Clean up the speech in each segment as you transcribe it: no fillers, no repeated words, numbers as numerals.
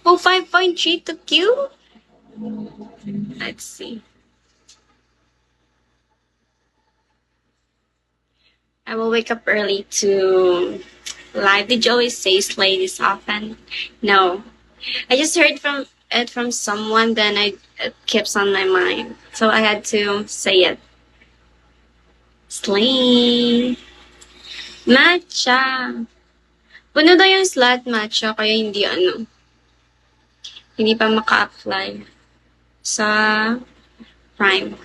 Oh, 5.3 to Q? Let's see. I will wake up early to live. Did you always say slay this often? No. I just heard from it from someone, then it keeps on my mind. So I had to say it. Slay. Matcha. Puno daw yung slot matcha, kaya hindi pa maka-apply sa Prime.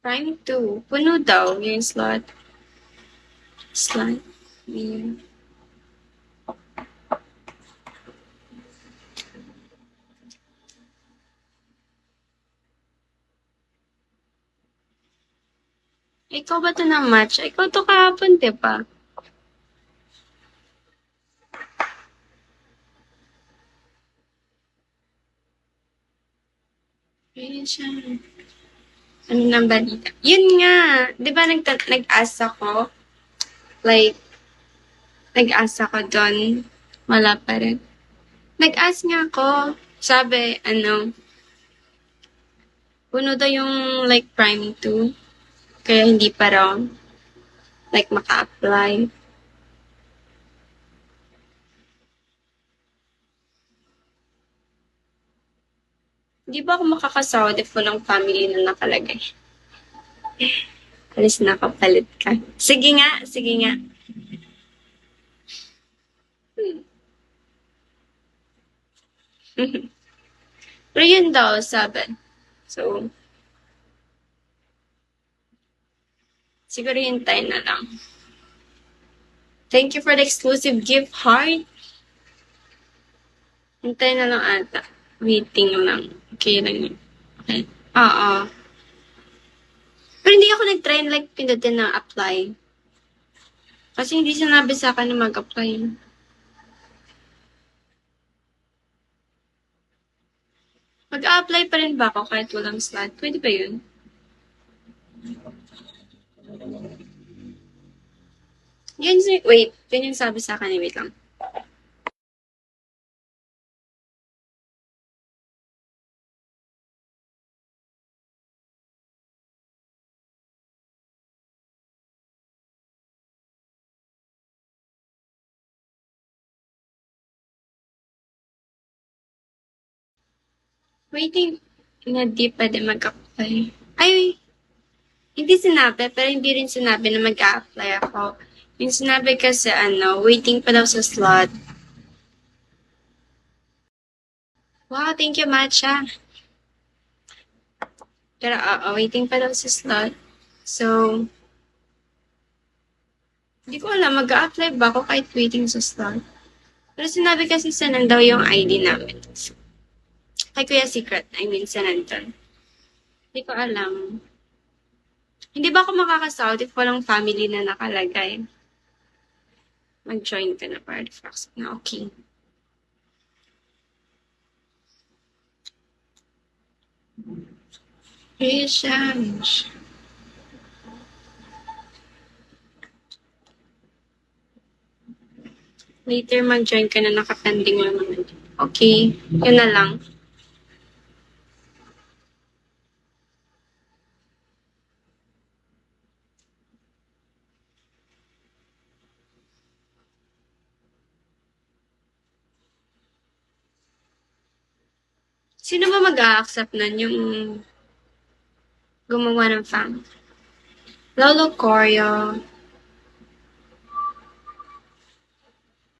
Prime 2. Puno daw yung slot. Yeah. Ikaw ba to ng matcha? Ikaw to kahapon, diba? Ayun siya. Ano nang balita? Yun nga. Di ba nag-ask ako? Like, nag-ask ako doon. Wala pa rin. Nag-ask nga ako. Sabi, puno daw yung like Prime 2. Kaya hindi pa raw like maka-apply. Hindi ba ako makakasawad if walang family na nakalagay? Alis na kapalit ka. Sige nga, sige nga. Pero yun daw, sabi. So, siguro hintayin na lang. Thank you for the exclusive gift heart. Hintayin na lang ata. Waiting lang. Okay lang yun. Okay. Oo. Pero hindi ako nag-try like pindutin na apply. Kasi hindi sinabi sa akin na mag-apply. Mag-a-apply pa rin ba ako kahit walang slot? Pwede ba yun? Wait. Yun yung sabi sa akin. Wait lang. Waiting na di pwede mag-apply. Ay, hindi sinabi, pero hindi rin sinabi na mag-a-apply ako. Yung sinabi kasi waiting pa daw sa slot. Wow, thank you, Matcha. Pero waiting pa daw sa slot. So, hindi ko alam, mag-a-apply ba ako kahit waiting sa slot? Pero sinabi kasi sa daw yung ID namin. Kay Kuya Secret, sa nandun. Hindi ko alam. Hindi ba ako makakasahod if walang family na nakalagay? Mag-join ka na para accept na okay. Patience. Later mag-join ka na, nakapending lang naman. Okay, yun na lang. Sino ba mag-a-accept nun? Yung gumawa ng fan? Lolo Corio.